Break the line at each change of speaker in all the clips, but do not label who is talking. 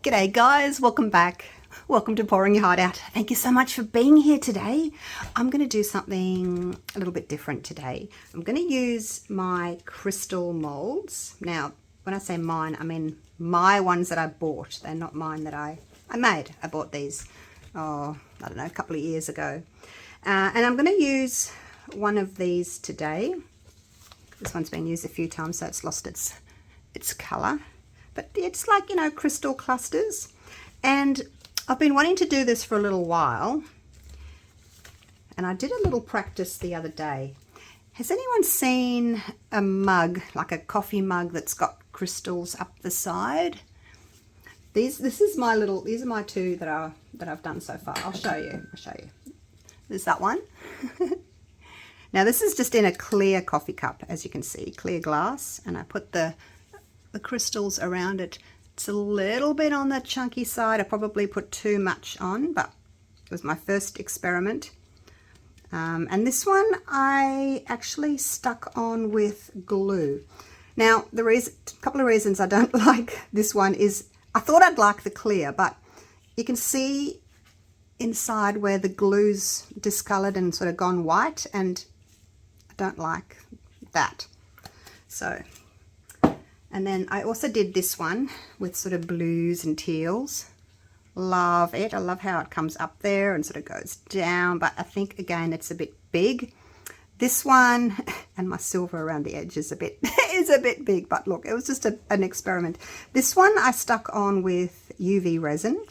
G'day guys, welcome back. Welcome to Pouring Your Heart Out. Thank you so much for being here today. I'm going to do something a little bit different today. I'm going to use my crystal molds. Now, when I say mine, I mean my ones that I bought. They're not mine that I made. I bought these, I don't know, a couple of years ago. And I'm going to use one of these today. This one's been used a few times, so it's lost its colour. But it's like, you know, crystal clusters. And I've been wanting to do this for a little while. And I did a little practice the other day. Has anyone seen a mug, like a coffee mug that's got crystals up the side? These are my two that I've done so far. I'll show you. There's that one. Now this is just in a clear coffee cup, as you can see, clear glass, and I put the crystals around it. It's a little bit on the chunky side. I probably put too much on, but it was my first experiment. And this one I actually stuck on with glue. Now, a couple of reasons I don't like this one is I thought I'd like the clear, but you can see inside where the glue's discolored and sort of gone white, and I don't like that. So, and then I also did this one with sort of blues and teals. Love it. I love how it comes up there and sort of goes down, but I think again it's a bit big. This one and my silver around the edge is a bit big, but look, it was just an experiment. This one I stuck on with UV resin,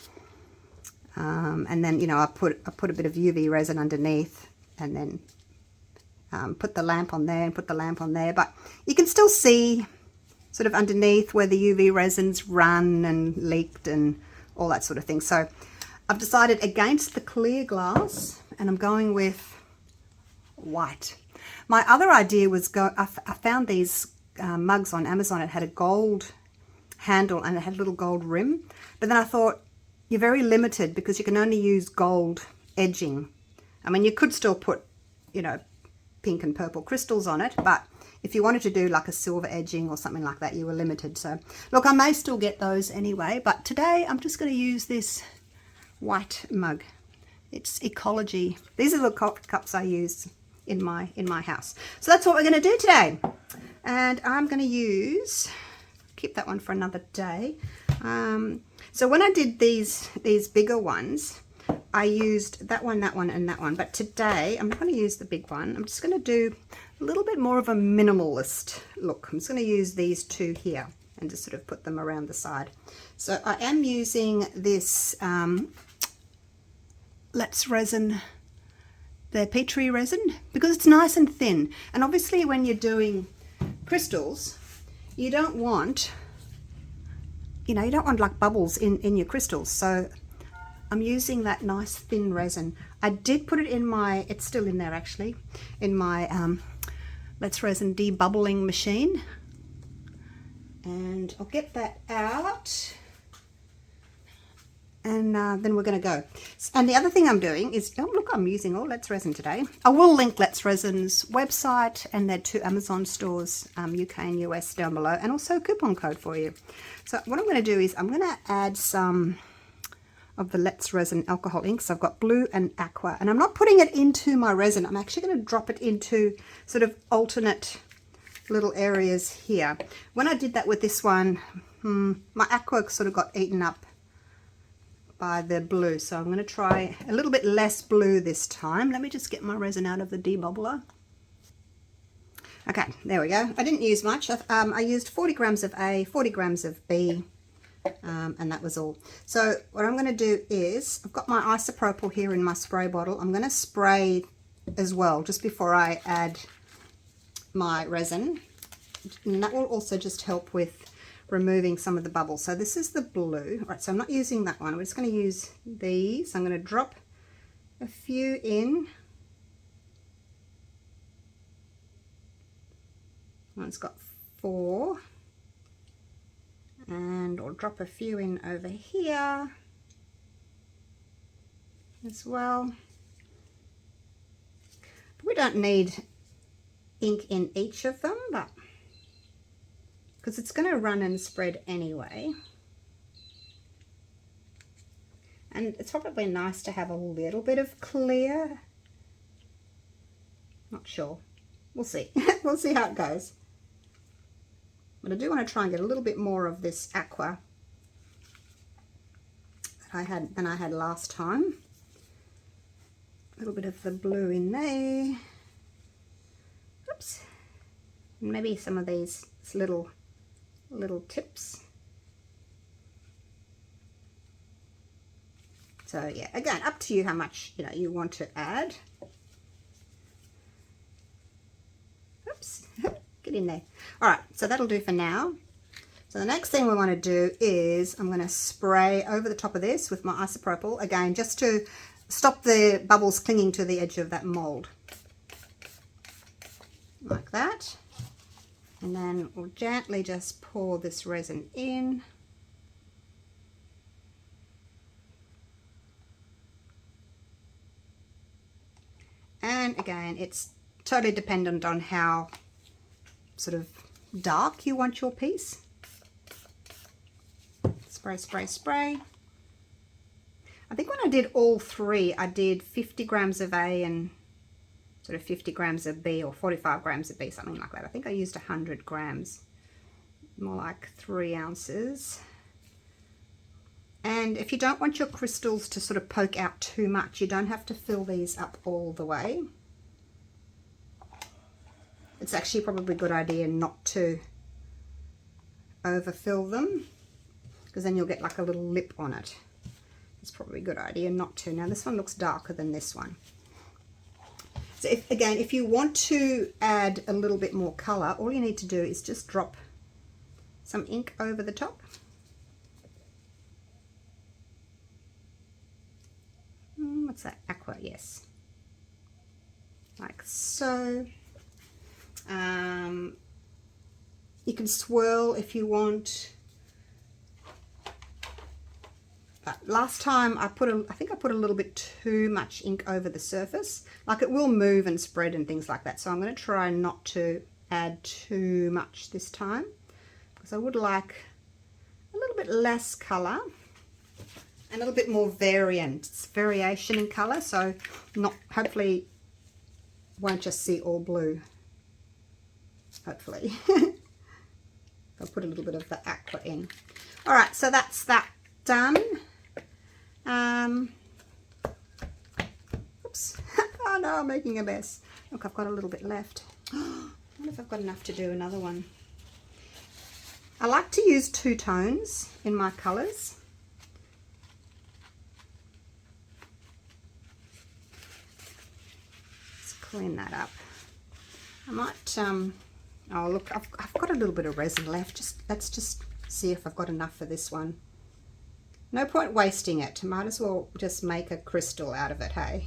and then, you know, I put a bit of UV resin underneath, and then put the lamp on there and put the lamp on there, but you can still see sort of underneath where the UV resin's run and leaked and all that sort of thing. So I've decided against the clear glass, and I'm going with white. My other idea was I found these mugs on Amazon. It had a gold handle and it had a little gold rim, but then I thought you're very limited because you can only use gold edging. I mean, you could still put, you know, pink and purple crystals on it, but if you wanted to do like a silver edging or something like that, you were limited. So look, I may still get those anyway, but today I'm just going to use this white mug. It's Ecology. These are the cups I use in my house. So that's what we're going to do today. And I'm going to keep that one for another day. So when I did these bigger ones, I used that one, and that one. But today I'm not going to use the big one. I'm just going to do a little bit more of a minimalist look. I'm just going to use these two here and just sort of put them around the side. So I am using this Let's Resin, the Petrie resin, because it's nice and thin. And obviously when you're doing crystals, you don't want, you know, you don't want like bubbles in your crystals. So I'm using that nice thin resin. I did put it in my, it's still in there actually, in my Let's Resin debubbling machine. And I'll get that out. And then we're going to go. And the other thing I'm doing is, oh look, I'm using all Let's Resin today. I will link Let's Resin's website and their 2 Amazon stores, UK and US, down below, and also a coupon code for you. So what I'm going to do is I'm going to add some of the Let's Resin alcohol inks. I've got blue and aqua, and I'm not putting it into my resin. I'm actually going to drop it into sort of alternate little areas here. When I did that with this one, my aqua sort of got eaten up by the blue, so I'm going to try a little bit less blue this time. Let me just get my resin out of the debubbler. Okay, there we go. I didn't use much. I used 40 grams of A, 40 grams of B, and that was all. So what I'm going to do is, I've got my isopropyl here in my spray bottle. I'm going to spray as well just before I add my resin, and that will also just help with removing some of the bubbles. So this is the blue. Right, so I'm not using that one. We're just going to use these. I'm going to drop a few in. One's got 4. And I'll drop a few in over here as well. But we don't need ink in each of them, but because it's going to run and spread anyway. And it's probably nice to have a little bit of clear. Not sure. We'll see. We'll see how it goes. But I do want to try and get a little bit more of this aqua than I had last time. A little bit of the blue in there. Oops. And maybe some of these little tips. So yeah, again, up to you how much you want to add. Oops, get in there. All right, so that'll do for now. So the next thing we want to do is I'm going to spray over the top of this with my isopropyl, again, just to stop the bubbles clinging to the edge of that mold. Like that. And then we'll gently just pour this resin in. And again, it's totally dependent on how sort of dark you want your piece. Spray, spray, spray. I think when I did all three, I did 50 grams of A and sort of 50 grams of B, or 45 grams of B, something like that. I think I used 100 grams, more like 3 ounces. And if you don't want your crystals to sort of poke out too much, you don't have to fill these up all the way. It's actually probably a good idea not to overfill them, because then you'll get like a little lip on it. It's probably a good idea not to. Now this one looks darker than this one. So if you want to add a little bit more color, all you need to do is just drop some ink over the top. What's that? Aqua, yes. Like so. You can swirl if you want. But last time I think I put a little bit too much ink over the surface. Like it will move and spread and things like that. So I'm going to try not to add too much this time, because I would like a little bit less color. A little bit more variation in color, so hopefully won't just see all blue. Hopefully. I'll put a little bit of the aqua in. All right, so that's that done. Oops. Oh no, I'm making a mess. Look, I've got a little bit left. I wonder if I've got enough to do another one. I like to use 2 tones in my colors. Clean that up. I might oh look, I've got a little bit of resin left. Let's just see if I've got enough for this one. No point wasting it. Might as well just make a crystal out of it, hey?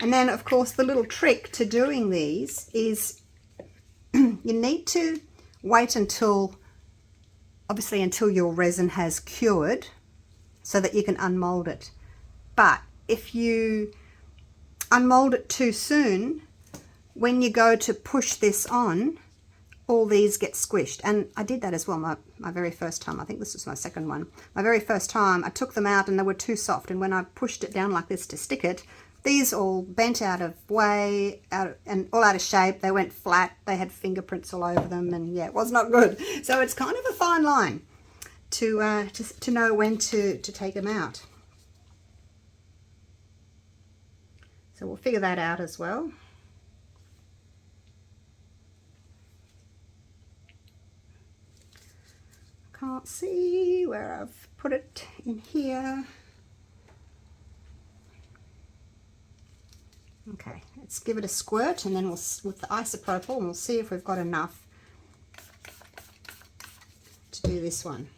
And then of course the little trick to doing these is you need to wait until your resin has cured so that you can unmold it. But if you unmold it too soon, when you go to push this on, all these get squished. And I did that as well my very first time. I think this was my second one. My very first time I took them out and they were too soft, and when I pushed it down like this to stick it, these all bent out of way, and all out of shape. They went flat, they had fingerprints all over them, and yeah, it was not good. So it's kind of a fine line to know when to take them out. So we'll figure that out as well. Can't see where I've put it in here. Okay, let's give it a squirt, and then we'll, with the isopropyl, and we'll see if we've got enough to do this one.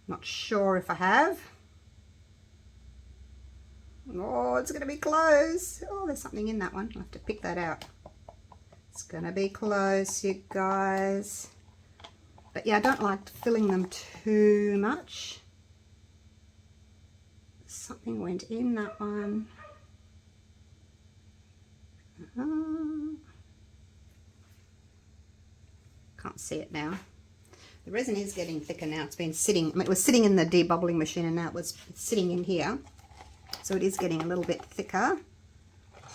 Not sure if I have. Oh, it's going to be close. Oh, there's something in that one. I'll have to pick that out. It's going to be close, you guys. But yeah, I don't like filling them too much. Something went in that one. Can't see it now. The resin is getting thicker now. It's been sitting, I mean, it was sitting in the debubbling machine and now it's sitting in here. So it is getting a little bit thicker.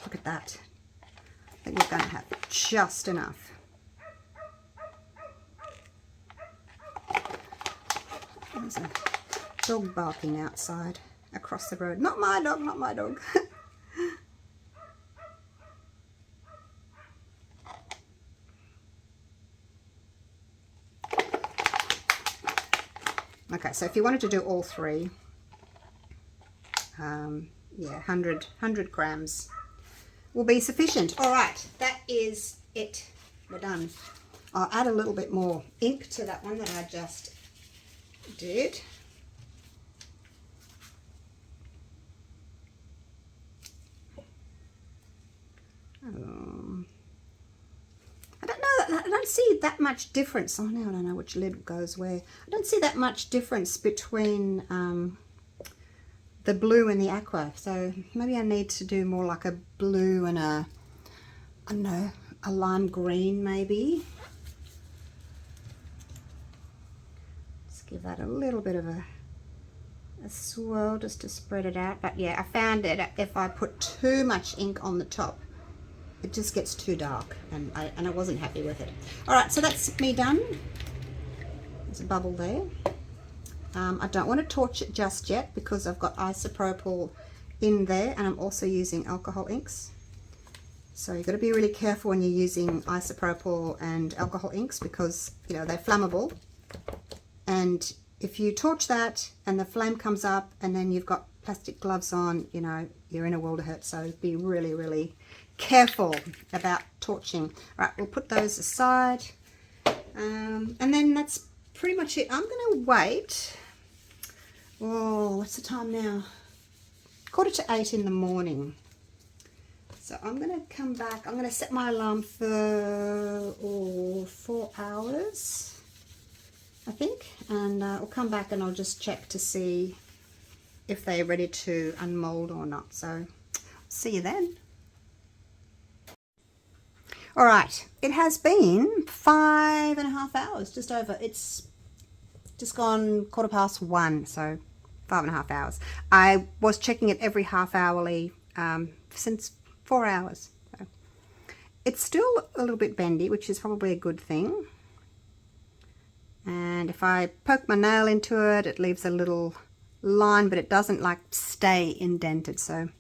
Look at that. I think we're going to have just enough. There's a dog barking outside across the road. Not my dog, not my dog. Okay, so if you wanted to do all three, yeah, 100 grams will be sufficient. All right, that is it. We're done. I'll add a little bit more ink to that one that I just did. I don't see that much difference. Oh, now I don't know which lid goes where. I don't see that much difference between the blue and the aqua. So maybe I need to do more like a blue and a, I don't know, a lime green maybe. Let's give that a little bit of a swirl just to spread it out. But yeah, I found that if I put too much ink on the top, it just gets too dark, and I wasn't happy with it. All right, so that's me done. There's a bubble there. I don't want to torch it just yet because I've got isopropyl in there, and I'm also using alcohol inks. So you've got to be really careful when you're using isopropyl and alcohol inks because, you know, they're flammable. And if you torch that and the flame comes up and then you've got plastic gloves on, you know, you're in a world of hurt. So be really, really careful about torching. All right, we'll put those aside. And then that's pretty much it. I'm going to wait. Oh, what's the time now? 7:45 in the morning. So I'm going to come back. I'm going to set my alarm for 4 hours, I think. And I'll come back and I'll just check to see if they're ready to unmold or not. So see you then. All right, it has been 5.5 hours, just over. It's just gone 1:15, so 5.5 hours. I was checking it every half hourly since 4 hours. So it's still a little bit bendy, which is probably a good thing. And if I poke my nail into it, it leaves a little line, but it doesn't like stay indented. So,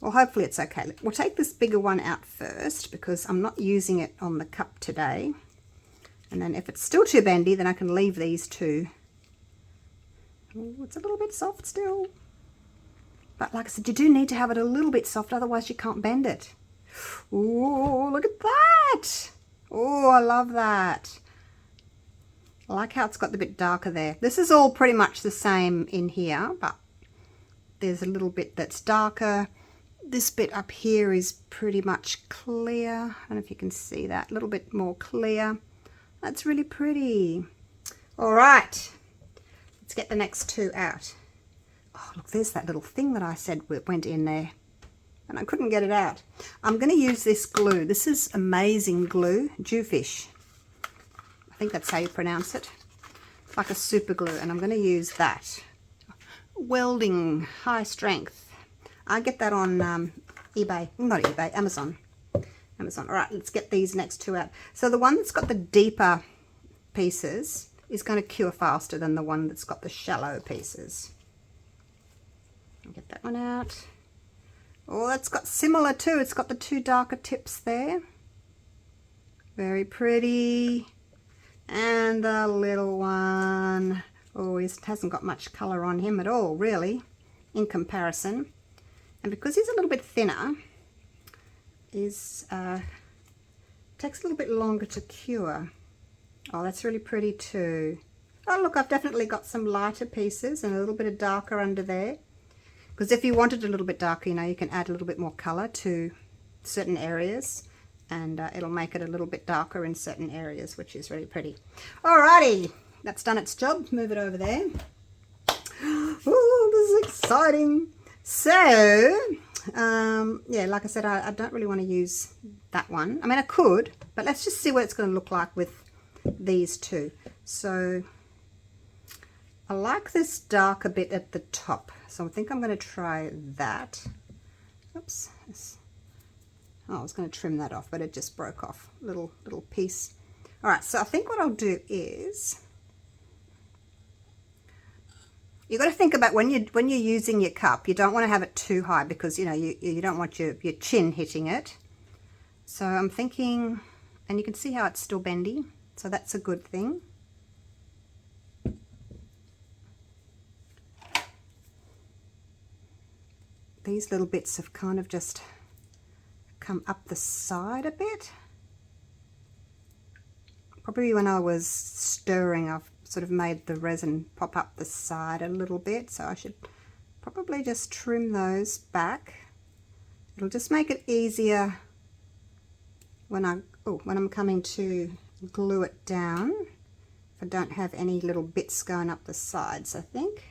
well, hopefully it's okay. We'll take this bigger one out first because I'm not using it on the cup today. And then if it's still too bendy, then I can leave these two. Oh, it's a little bit soft still. But like I said, you do need to have it a little bit soft, otherwise you can't bend it. Oh, look at that. Oh, I love that. I like how it's got the bit darker there. This is all pretty much the same in here, but there's a little bit that's darker. This bit up here is pretty much clear. I don't know if you can see that. A little bit more clear. That's really pretty. All right. Let's get the next two out. Oh, look, there's that little thing that I said went in there. And I couldn't get it out. I'm going to use this glue. This is amazing glue. Jewfish. I think that's how you pronounce it. It's like a super glue. And I'm going to use that. Welding, high strength. I get that on eBay, not eBay, Amazon. All right, let's get these next two out. So the one that's got the deeper pieces is going to cure faster than the one that's got the shallow pieces. I'll get that one out. Oh, that's got similar too. It's got the two darker tips there. Very pretty. And the little one. Oh, he hasn't got much colour on him at all, really, in comparison. And because he's a little bit thinner, takes a little bit longer to cure. Oh, that's really pretty too. Oh, look, I've definitely got some lighter pieces and a little bit of darker under there. Because if you wanted a little bit darker, you know, you can add a little bit more colour to certain areas. And it'll make it a little bit darker in certain areas, which is really pretty. Alrighty, that's done its job. Move it over there. Oh, this is exciting. So, yeah, like I said, I don't really want to use that one. I mean, I could, but let's just see what it's going to look like with these two. So I like this darker bit at the top, so I think I'm going to try that. Oops. Oh, I was going to trim that off, but it just broke off. Little piece. All right, so I think what I'll do is, you've got to think about when you're using your cup, you don't want to have it too high because, you know, you don't want your chin hitting it. So I'm thinking, and you can see how it's still bendy, so that's a good thing. These little bits have kind of just come up the side a bit. Probably when I was stirring, I've sort of made the resin pop up the side a little bit, so I should probably just trim those back. It'll just make it easier when I'm coming to glue it down, if I don't have any little bits going up the sides, I think.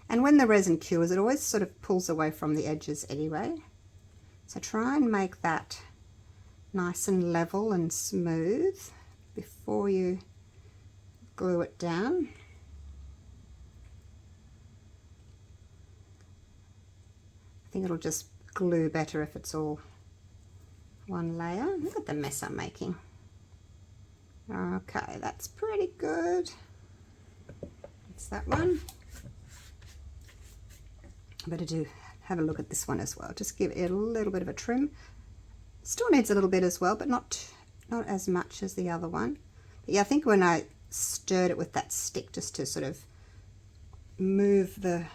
And when the resin cures, it always sort of pulls away from the edges anyway. So try and make that nice and level and smooth before you glue it down. I think it'll just glue better if it's all one layer. Look at the mess I'm making. Okay, that's pretty good. That's that one. I better have a look at this one as well. Just give it a little bit of a trim. Still needs a little bit as well, but not as much as the other one. But yeah, I think when I stirred it with that stick just to sort of move the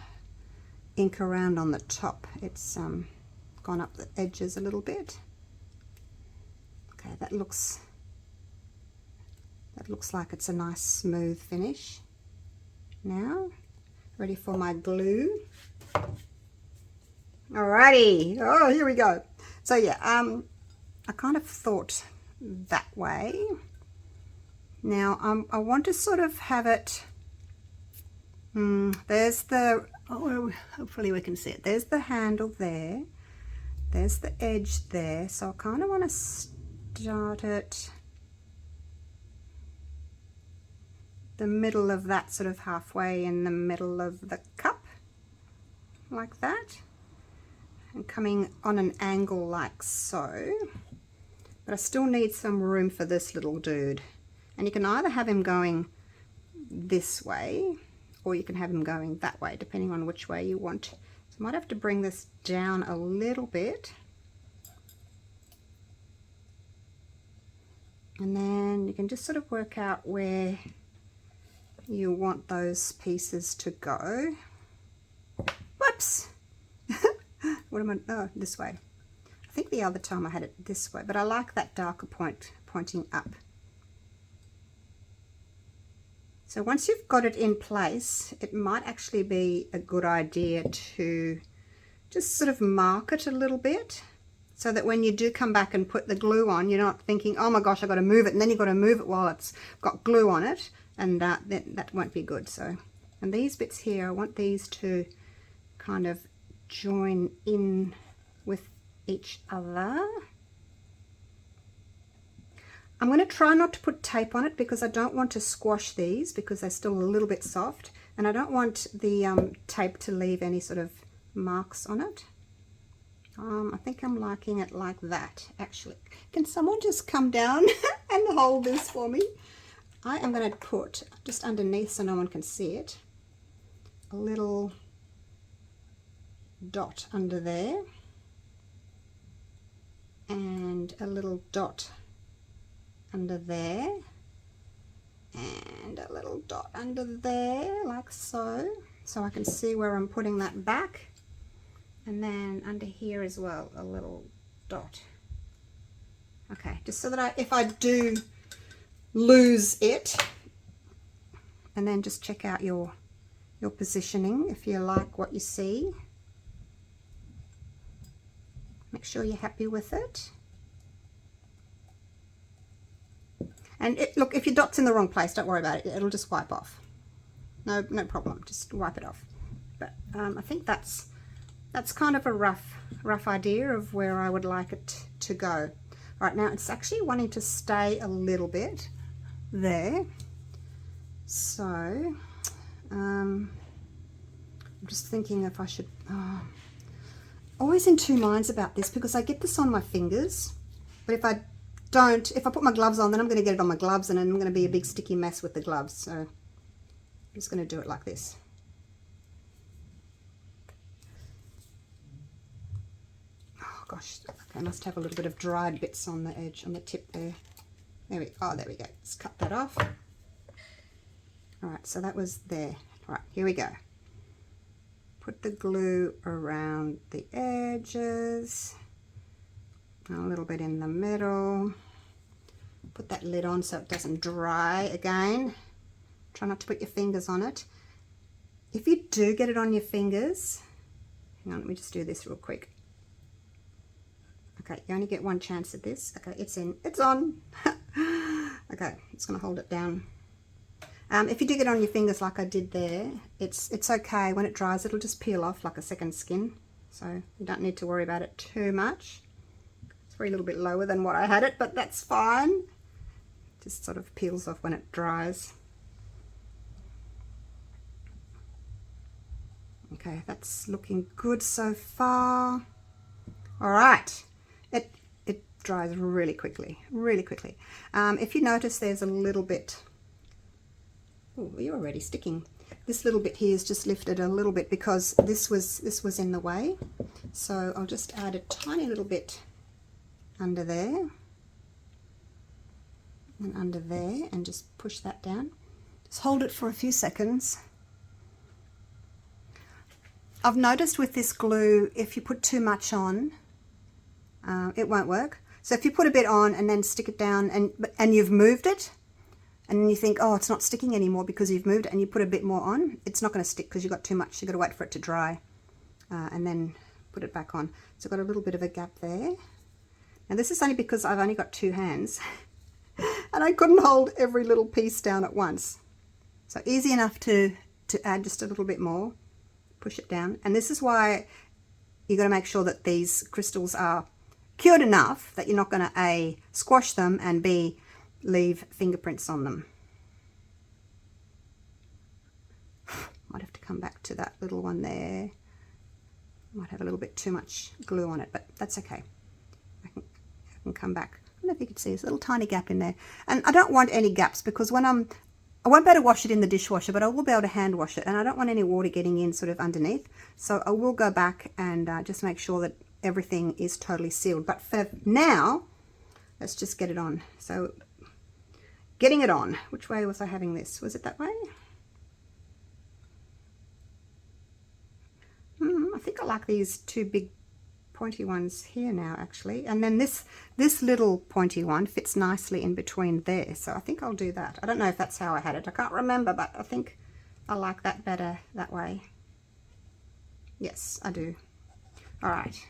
ink around on the top, it's gone up the edges a little bit. Okay, that looks like it's a nice smooth finish. Now, ready for my glue. Alrighty, oh, here we go. So yeah, I kind of thought that way. Now I want to sort of have it, there's the, hopefully we can see it. There's the handle there. There's the edge there. So I kind of want to start it the middle of that, sort of halfway in the middle of the cup, like that. And coming on an angle like so. But I still need some room for this little dude. And you can either have him going this way, or you can have him going that way, depending on which way you want. So I might have to bring this down a little bit. And then you can just sort of work out where you want those pieces to go. Whoops! What am I, oh, this way. I think the other time I had it this way, but I like that darker point pointing up. So once you've got it in place, it might actually be a good idea to just sort of mark it a little bit, so that when you do come back and put the glue on, you're not thinking, oh my gosh, I've got to move it, and then you've got to move it while it's got glue on it, and that won't be good. So, and these bits here, I want these to kind of join in with each other. I'm going to try not to put tape on it because I don't want to squash these, because they're still a little bit soft, and I don't want the tape to leave any sort of marks on it. I think I'm liking it like that, actually. Can someone just come down and hold this for me? I am going to put just underneath, so no one can see it, a little dot under there, and a little dot under there, and a little dot under there, like so, so I can see where I'm putting that back, and then under here as well, a little dot. Okay, just so that if I do lose it, and then just check out your positioning if you like what you see. Make sure you're happy with it. And look, if your dot's in the wrong place, don't worry about it. It'll just wipe off. No problem. Just wipe it off. But I think that's kind of a rough idea of where I would like it to go. All right, now it's actually wanting to stay a little bit there. So I'm just thinking if I should, always in two minds about this because I get this on my fingers, but if I put my gloves on, then I'm going to get it on my gloves and then I'm going to be a big sticky mess with the gloves. So I'm just going to do it like this. Oh gosh, I must have a little bit of dried bits on the edge, on the tip there. There we go. Let's cut that off. All right, so that was there. All right, here we go. Put the glue around the edges, a little bit in the middle. Put that lid on so it doesn't dry again. Try not to put your fingers on it. If you do get it on your fingers, hang on, let me just do this real quick. Okay, you only get one chance at this. Okay, it's on. Okay, it's going to hold it down. If you do get it on your fingers like I did there, it's okay. When it dries, it'll just peel off like a second skin. So you don't need to worry about it too much. It's probably a little bit lower than what I had it, but that's fine. Just sort of peels off when it dries. Okay, that's looking good so far. All right, it dries really quickly, really quickly. If you notice there's a little bit, oh, you're already sticking. This little bit here is just lifted a little bit because this was in the way. So I'll just add a tiny little bit under there and under there and just push that down. Just hold it for a few seconds. I've noticed with this glue, if you put too much on, it won't work. So if you put a bit on and then stick it down and you've moved it, and then you think, oh, it's not sticking anymore because you've moved it, and you put a bit more on, it's not going to stick because you've got too much. You've got to wait for it to dry and then put it back on. So I've got a little bit of a gap there. Now this is only because I've only got two hands and I couldn't hold every little piece down at once. So easy enough to add just a little bit more, push it down. And this is why you've got to make sure that these crystals are cured enough that you're not going to A, squash them, and B, leave fingerprints on them. Might have to come back to that little one there. Might have a little bit too much glue on it, but that's okay. I can come back. I don't know if you can see, there's a little tiny gap in there. And I don't want any gaps because when I won't be able to wash it in the dishwasher, but I will be able to hand wash it, and I don't want any water getting in sort of underneath. So I will go back and just make sure that everything is totally sealed. But for now, let's just get it on. So getting it on, which way was I having this? Was it that way? I think I like these two big pointy ones here now actually, and then this little pointy one fits nicely in between there, so I think I'll do that. I don't know if that's how I had it, I can't remember, but I think I like that better that way. Yes, I do. All right,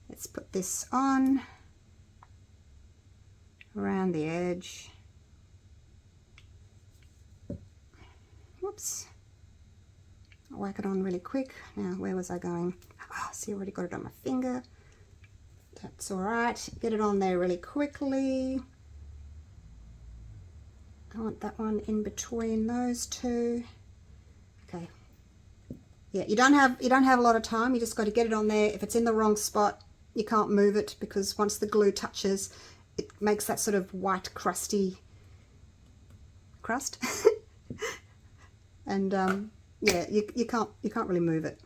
let's put this on around the edge. Whoops. I'll whack it on really quick. Now, where was I going? Oh, see, I already got it on my finger. That's all right. Get it on there really quickly. I want that one in between those two. Okay. Yeah, you don't have a lot of time. You just got to get it on there. If it's in the wrong spot, you can't move it because once the glue touches, it makes that sort of white crusty crust. And yeah, you can't really move it.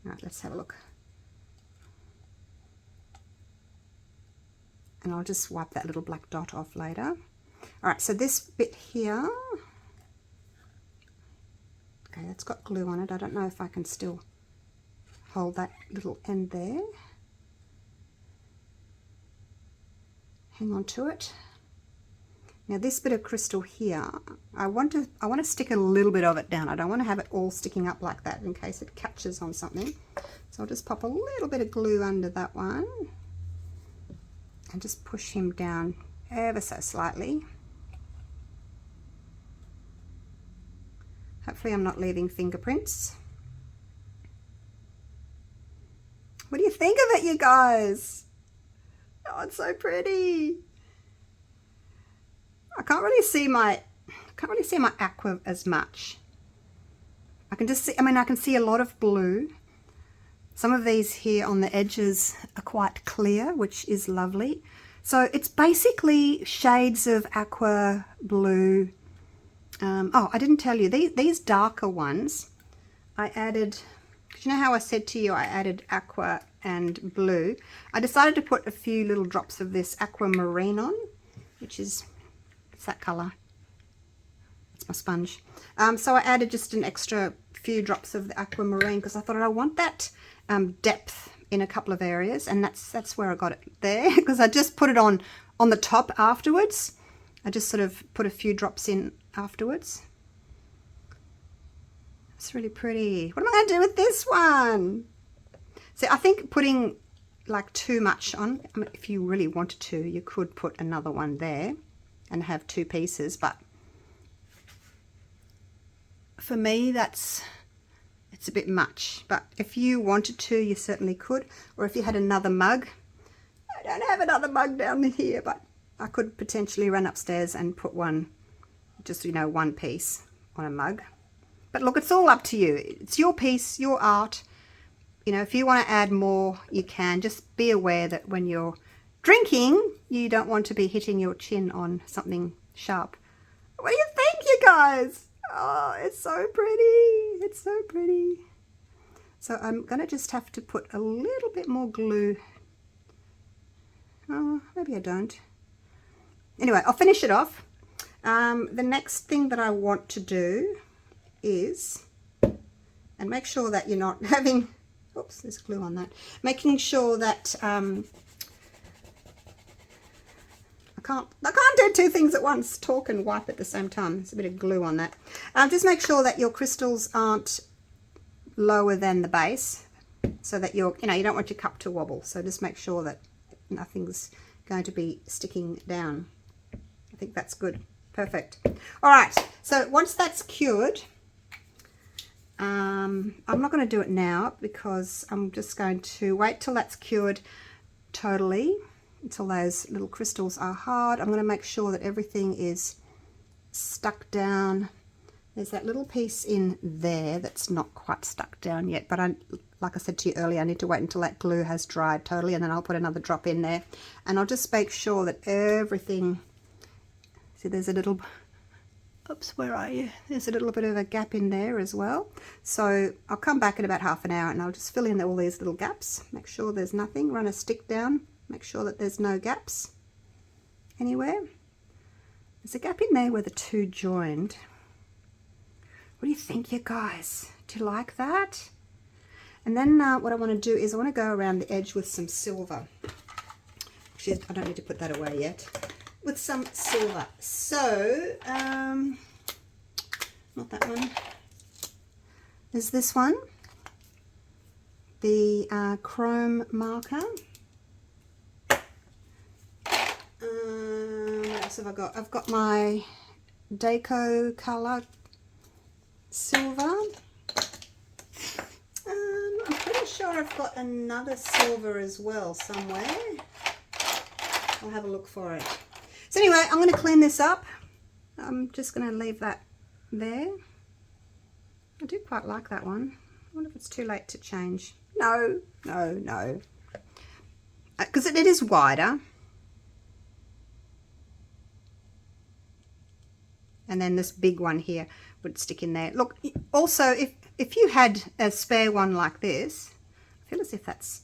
All right, let's have a look. And I'll just wipe that little black dot off later. All right, so this bit here, okay, that's got glue on it. I don't know if I can still hold that little end there. Hang on to it. Now this bit of crystal here, I want to stick a little bit of it down. I don't want to have it all sticking up like that in case it catches on something. So I'll just pop a little bit of glue under that one and just push him down ever so slightly. Hopefully I'm not leaving fingerprints. What do you think of it, you guys? Oh, it's so pretty. I can't really see my aqua as much. I can just see, I can see a lot of blue. Some of these here on the edges are quite clear, which is lovely. So it's basically shades of aqua, blue. Oh, I didn't tell you, these darker ones, I added, you know how I said to you I added aqua and blue? I decided to put a few little drops of this aquamarine on, which is, it's that colour. It's my sponge. So I added just an extra few drops of the aquamarine because I thought I want that depth in a couple of areas, and that's where I got it there, because I just put it on the top afterwards. I just sort of put a few drops in afterwards. It's really pretty. What am I going to do with this one? See, I think putting like too much on, I mean, if you really wanted to, you could put another one there and have two pieces, but for me it's a bit much. But if you wanted to, you certainly could. Or if you had another mug. I don't have another mug down here, but I could potentially run upstairs and put one, just, you know, one piece on a mug. But look, it's all up to you. It's your piece, your art. You know, if you want to add more, you can. Just be aware that when you're drinking, you don't want to be hitting your chin on something sharp. What do you think, you guys? Oh, it's so pretty. It's so pretty. So I'm going to just have to put a little bit more glue. Oh, maybe I don't. Anyway, I'll finish it off. The next thing that I want to do is, and make sure that you're not having, oops, there's glue on that. Making sure that I can't do two things at once, talk and wipe at the same time. There's a bit of glue on that. Just make sure that your crystals aren't lower than the base, so that you don't want your cup to wobble. So just make sure that nothing's going to be sticking down. I think that's good. Perfect. All right. So once that's cured, I'm not going to do it now because I'm just going to wait till that's cured totally, until those little crystals are hard. I'm going to make sure that everything is stuck down. There's that little piece in there that's not quite stuck down yet, but like I said to you earlier, I need to wait until that glue has dried totally, and then I'll put another drop in there, and I'll just make sure that everything, see there's a little, oops, where are you? There's a little bit of a gap in there as well. So I'll come back in about half an hour and I'll just fill in all these little gaps, make sure there's nothing, run a stick down, make sure that there's no gaps anywhere. There's a gap in there where the two joined. What do you think, you guys? Do you like that? And then what I want to do is I want to go around the edge with some silver. Actually, I don't need to put that away yet. With some silver. So, not that one. There's this one. The chrome marker. What else have I got? I've got my Deco color silver. I'm pretty sure I've got another silver as well somewhere. I'll have a look for it. So anyway, I'm going to clean this up. I'm just going to leave that there. I do quite like that one. I wonder if it's too late to change. No, no, no. Because it is wider. And then this big one here would stick in there. Look, also, if you had a spare one like this, I feel as if that's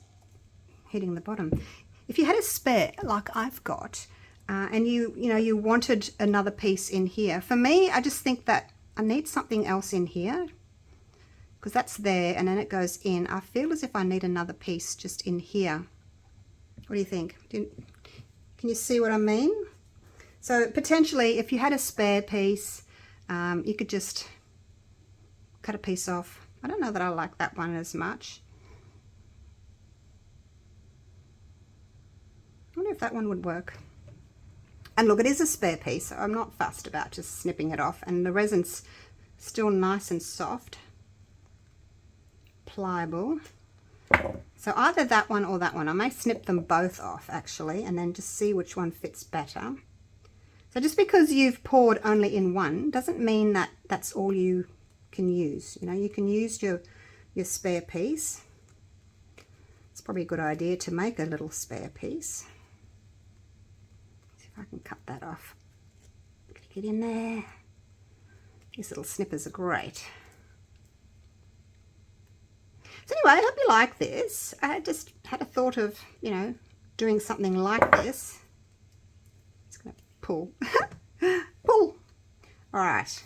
hitting the bottom. If you had a spare like I've got, and you wanted another piece in here, for me, I just think that I need something else in here, because that's there and then it goes in. I feel as if I need another piece just in here. What do you think? Can you see what I mean? So potentially, if you had a spare piece, you could just cut a piece off. I don't know that I like that one as much. I wonder if that one would work. And look, it is a spare piece, so I'm not fussed about just snipping it off. And the resin's still nice and soft, pliable. So either that one or that one. I may snip them both off actually and then just see which one fits better. So just because you've poured only in one doesn't mean that that's all you can use. You know, you can use your spare piece. It's probably a good idea to make a little spare piece. See if I can cut that off. Get in there. These little snippers are great. So anyway, I hope you like this. I just had a thought of, you know, doing something like this. It's going to pull. Pull. All right.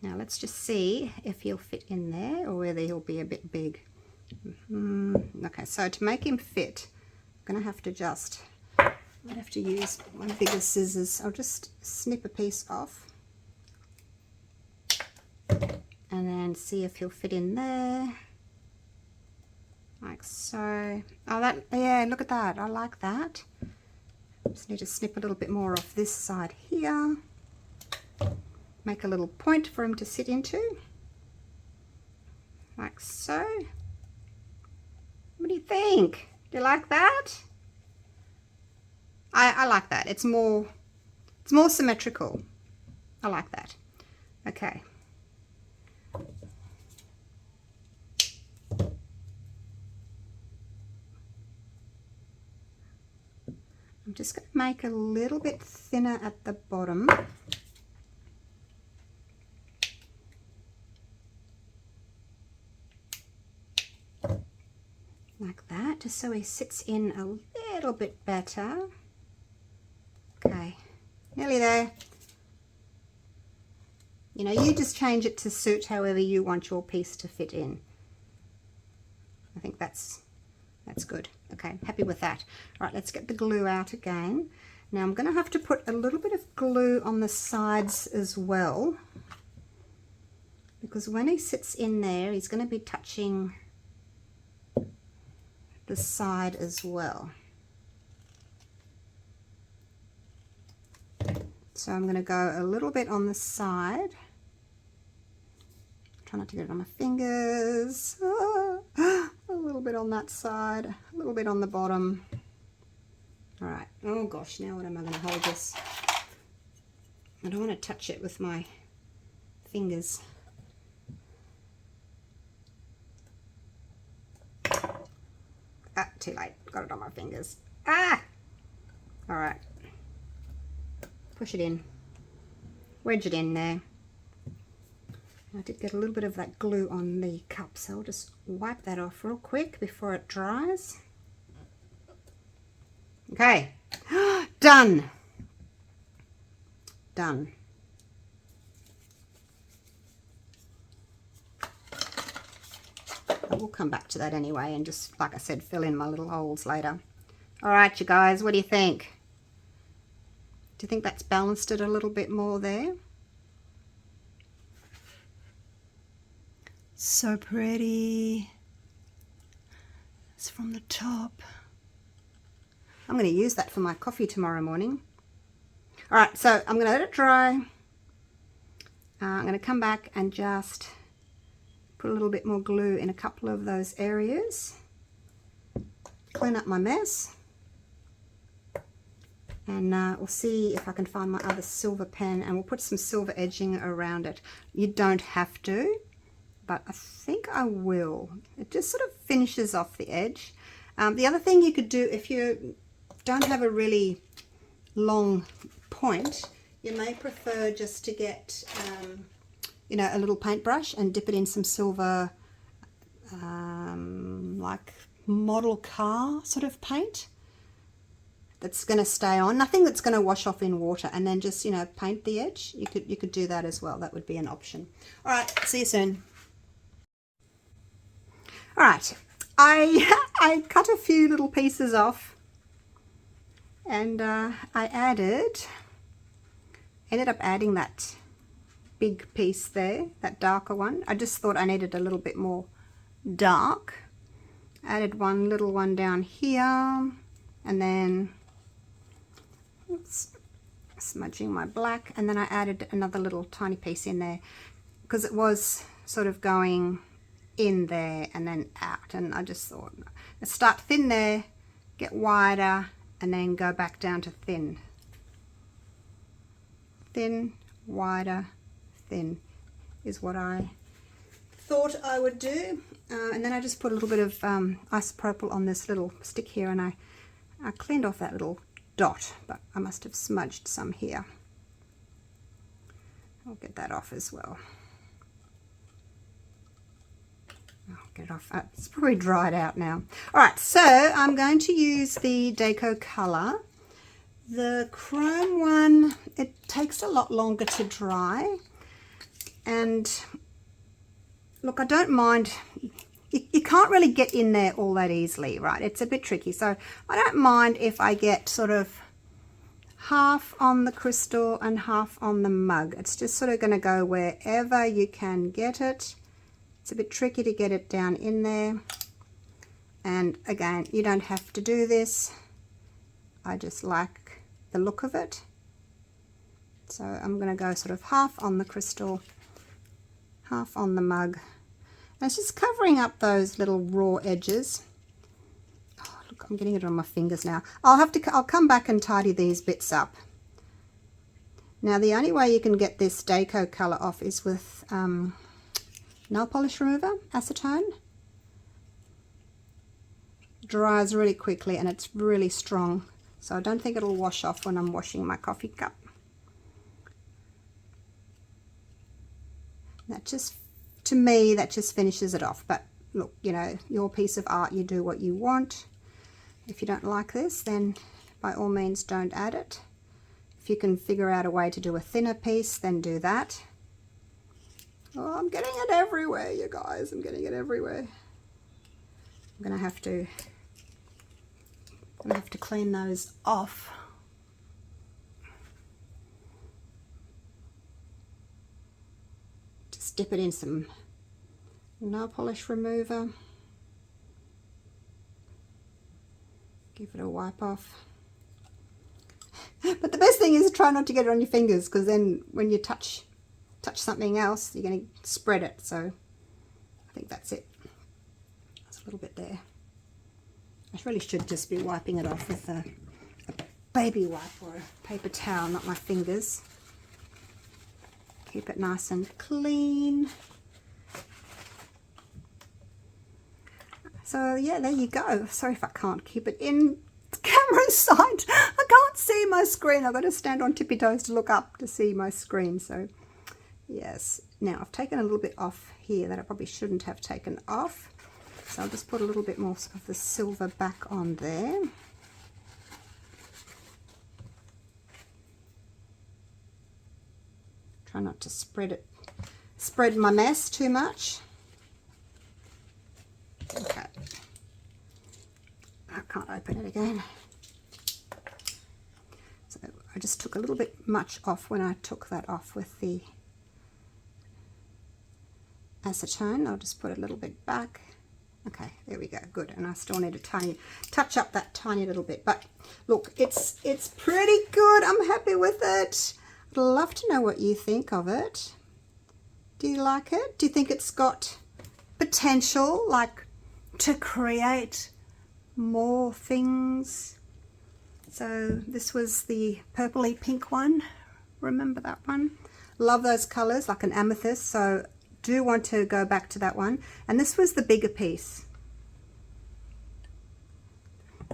Now let's just see if he'll fit in there or whether he'll be a bit big. Okay, so to make him fit, I'm going to have to just, I have to use my bigger scissors. I'll just snip a piece off and then see if he'll fit in there. Like so. Oh, that, yeah, look at that. I like that. Just need to snip a little bit more off this side here. Make a little point for him to sit into. Like so. What do you think? Do you like that? I like that. It's more symmetrical. I like that. Okay. I'm just going to make a little bit thinner at the bottom. Like that, just so he sits in a little bit better. Okay, nearly there. You know, you just change it to suit however you want your piece to fit in. I think that's good. Okay, happy with that. All right, let's get the glue out again. Now I'm going to have to put a little bit of glue on the sides as well, because when he sits in there, he's going to be touching the side as well. So I'm going to go a little bit on the side. Try not to get it on my fingers. A little bit on that side, a little bit on the bottom. All right. Oh gosh, now what am I going to hold this? I don't want to touch it with my fingers. Ah, too late. Got it on my fingers. Ah! All right. Push it in. Wedge it in there. I did get a little bit of that glue on the cup, so I'll just wipe that off real quick before it dries. Okay. Done. Done. I will come back to that anyway and just, like I said, fill in my little holes later. All right, you guys, what do you think? Do you think that's balanced it a little bit more there? So pretty. It's from the top. I'm going to use that for my coffee tomorrow morning. All right, so I'm going to let it dry. I'm going to come back and just put a little bit more glue in a couple of those areas. Clean up my mess. And we'll see if I can find my other silver pen, and we'll put some silver edging around it. You don't have to, but I think I will. It just sort of finishes off the edge. The other thing you could do, if you don't have a really long point, you may prefer just to get you know, a little paintbrush and dip it in some silver like model car sort of paint that's going to stay on, nothing that's going to wash off in water, and then just, you know, paint the edge. You could do that as well. That would be an option. All right, see you soon. All right, I cut a few little pieces off, and I ended up adding that big piece there, that darker one. I just thought I needed a little bit more dark. Added one little one down here, and then oops, smudging my black, and then I added another little tiny piece in there because it was sort of going in there and then out. And I just thought, let's start thin there, get wider, and then go back down to thin. Thin, wider, thin is what I thought I would do. And then I just put a little bit of isopropyl on this little stick here, and I cleaned off that little dot, but I must have smudged some here. I'll get that off as well. I'll get it off. It's probably dried out now. Alright, so I'm going to use the Deco Color. The chrome one, it takes a lot longer to dry. And look, I don't mind. You can't really get in there all that easily, right? It's a bit tricky. So I don't mind if I get sort of half on the crystal and half on the mug. It's just sort of going to go wherever you can get it. It's a bit tricky to get it down in there. And again, you don't have to do this. I just like the look of it. So I'm going to go sort of half on the crystal, half on the mug. And it's just covering up those little raw edges. Oh, look, I'm getting it on my fingers now. I'll come back and tidy these bits up. Now the only way you can get this Deco Color off is with nail polish remover, acetone. Dries really quickly and it's really strong, so I don't think it'll wash off when I'm washing my coffee cup. That just, to me, that just finishes it off. But look, you know, your piece of art, you do what you want. If you don't like this, then by all means don't add it. If you can figure out a way to do a thinner piece, then do that. Oh, I'm getting it everywhere, you guys. I'm getting it everywhere. I'm gonna have to clean those off. Just dip it in some nail polish remover. Give it a wipe off. But the best thing is try not to get it on your fingers, because then when you touch something else, you're going to spread it. So I think that's it. There's a little bit there. I really should just be wiping it off with a baby wipe or a paper towel, not my fingers. Keep it nice and clean. So yeah, there you go. Sorry if I can't keep it in the camera sight. I can't see my screen. I've got to stand on tippy toes to look up to see my screen. So yes, now I've taken a little bit off here that I probably shouldn't have taken off. So I'll just put a little bit more of the silver back on there. Try not to spread my mess too much. Okay. I can't open it again. So I just took a little bit much off when I took that off with the acetone. I'll just put a little bit back. Okay, there we go, good. And I still need to touch up that tiny little bit. But look, it's pretty good. I'm happy with it. I'd love to know what you think of it. Do you like it? Do you think it's got potential, like, to create more things? So this was the purpley pink one. Remember that one? Love those colors, like an amethyst. So do want to go back to that one. And this was the bigger piece.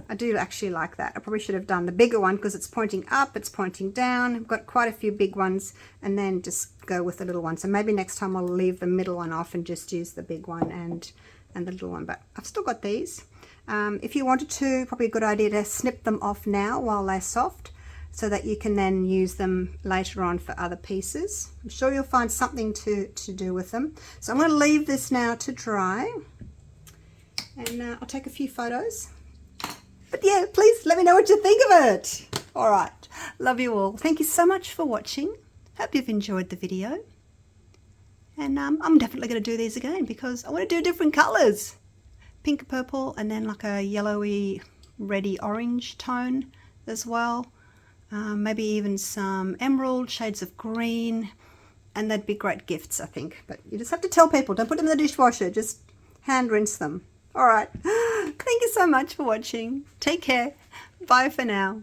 I do actually like that. I probably should have done the bigger one because it's pointing up, it's pointing down. I've got quite a few big ones, and then just go with the little one. So maybe next time I'll leave the middle one off and just use the big one and the little one. But I've still got these. If you wanted to, probably a good idea to snip them off now while they're soft, so that you can then use them later on for other pieces. I'm sure you'll find something to do with them. So I'm going to leave this now to dry, and I'll take a few photos. But yeah, please let me know what you think of it. All right, love you all. Thank you so much for watching. Hope you've enjoyed the video. And I'm definitely going to do these again because I want to do different colors. Pink, purple, and then like a yellowy, reddy orange tone as well. Maybe even some emerald, shades of green, and they'd be great gifts, I think. But you just have to tell people, don't put them in the dishwasher, just hand rinse them. All right. Thank you so much for watching. Take care. Bye for now.